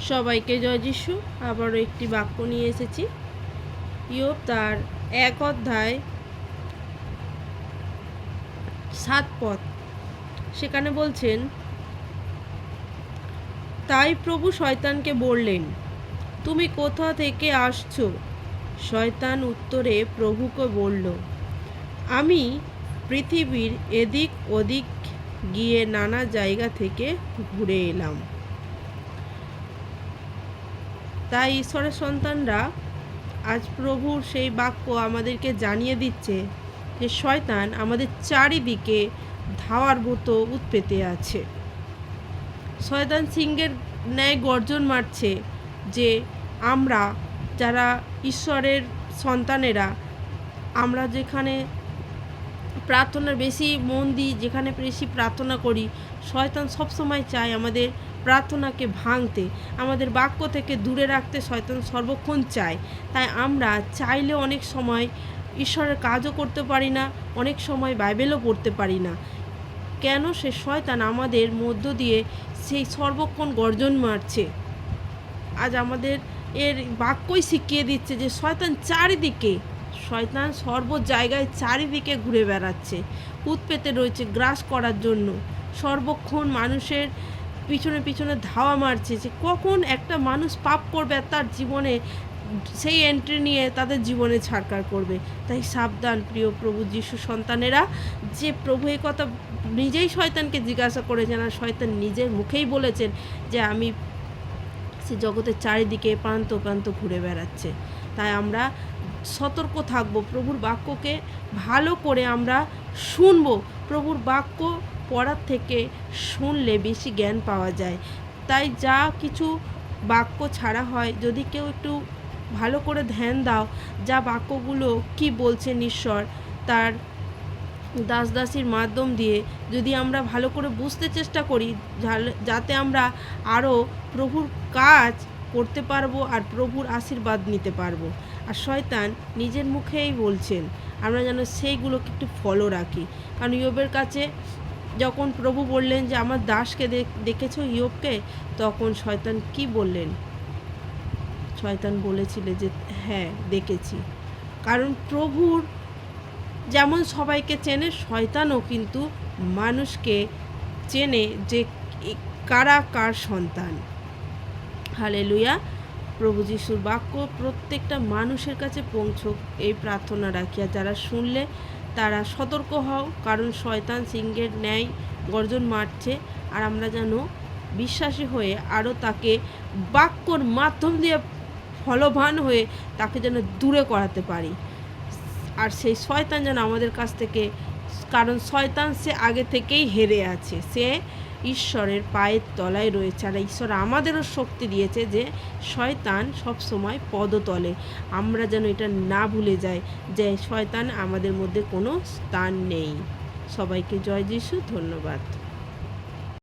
সবাইকে জয় যিশু। আবারও একটি বাক্য নিয়ে এসেছি। ইয়োব তার 1 অধ্যায় 7 পদ, সেখানে বলছেন, তাই প্রভু শয়তানকে বললেন, তুমি কোথা থেকে আসছো? শয়তান উত্তরে প্রভুকে বলল, আমি পৃথিবীর এদিক ওদিক গিয়ে নানা জায়গা থেকে ঘুরে এলাম। তাই ঈশ্বরের সন্তানরা আজ প্রভুর সেই বাক্য আমাদেরকে জানিয়ে দিচ্ছে যে শয়তান আমাদের চারিদিকে ধাওয়ার মতো উৎপেতে আছে। শয়তান সিংহের ন্যায় গর্জন মারছে যে আমরা যারা ঈশ্বরের সন্তানেরা, আমরা যেখানে প্রার্থনার বেশি মন দিই, যেখানে বেশি প্রার্থনা করি, শয়তান সবসময় চায় আমাদের প্রার্থনাকে ভাঙতে, আমাদের বাক্য থেকে দূরে রাখতে শয়তান সর্বক্ষণ চায়। তাই আমরা চাইলে অনেক সময় ঈশ্বরের কাজও করতে পারি না, অনেক সময় বাইবেলও পড়তে পারি না। কেন? সে শয়তান আমাদের মধ্য দিয়ে সেই সর্বক্ষণ গর্জন মারছে। আজ আমাদের এর বাক্যই শিখিয়ে দিচ্ছে যে শয়তান সর্ব জায়গায় চারিদিকে ঘুরে বেড়াচ্ছে, উৎপেতে রয়েছে গ্রাস করার জন্য। সর্বক্ষণ মানুষের পিছনে পিছনে ধাওয়া মারছে যে কখন একটা মানুষ পাপ করবে আর তার জীবনে সেই এন্ট্রি নিয়ে তাদের জীবনে ছাড়কার করবে। তাই সাবধান প্রিয় প্রভু যিশু সন্তানেরা, যে প্রভু এই কথা নিজেই শয়তানকে জিজ্ঞাসা করেছেন, আর শয়তান নিজের মুখেই বলেছেন যে আমি সে জগতের চারিদিকে প্রান্ত প্রান্ত ঘুরে বেড়াচ্ছে। তাই আমরা সতর্ক থাকবো, প্রভুর বাক্যকে ভালো করে আমরা শুনবো। প্রভুর বাক্য পড়ার থেকে শুনলে বেশি জ্ঞান পাওয়া যায়। তাই যা কিছু বাক্য ছাড়া হয়, যদি কেউ একটু ভালো করে ধ্যান দাও, যা বাক্যগুলো কি বলছেন ঈশ্বর তার দাস দাসীর মাধ্যম দিয়ে, যদি আমরা ভালো করে বুঝতে চেষ্টা করি, যাতে আমরা আরও প্রভুর কাজ করতে পারবো আর প্রভুর আশীর্বাদ নিতে পারবো। আর শয়তান নিজের মুখেই বলছেন, আমরা যেন সেইগুলোকে একটু ফলো রাখি। কারণ ইয়োবের কাছে যখন প্রভু বললেন যে আমার দাসকে দেখেছো ইয়োবকে, তখন শয়তান কি বললেন? শয়তান বলেছিল যে হ্যাঁ দেখেছি। কারণ প্রভুর যেমন সবাইকে চেনে, শয়তানও কিন্তু মানুষকে চেনে যে কারা কার সন্তান। হালেলুয়া। প্রভু যিশুর বাক্য প্রত্যেকটা মানুষের কাছে পৌঁছুক, এই প্রার্থনা রাখিয়া যারা শুনলে তারা সতর্ক হও, কারণ শয়তান সিংহের ন্যায় গর্জন মারছে। আর আমরা যেন বিশ্বাসী হয়ে আরও তাকে বাক্যর মাধ্যম দিয়ে ফলবান হয়ে তাকে যেন দূরে করাতে পারি। আর সেই শয়তান যেন আমাদের কাছ থেকে, কারণ শয়তান সে আগে থেকেই হেরে আছে, সে ঈশ্বরের পায়ের তলায় রয়েছে। আর ঈশ্বর আমাদেরও শক্তি দিয়েছে যে শয়তান সব সময় পদতলে। আমরা যেন এটা না ভুলে যাই যে শয়তান আমাদের মধ্যে কোনো স্থান নেই। সবাইকে জয় যিশু। ধন্যবাদ।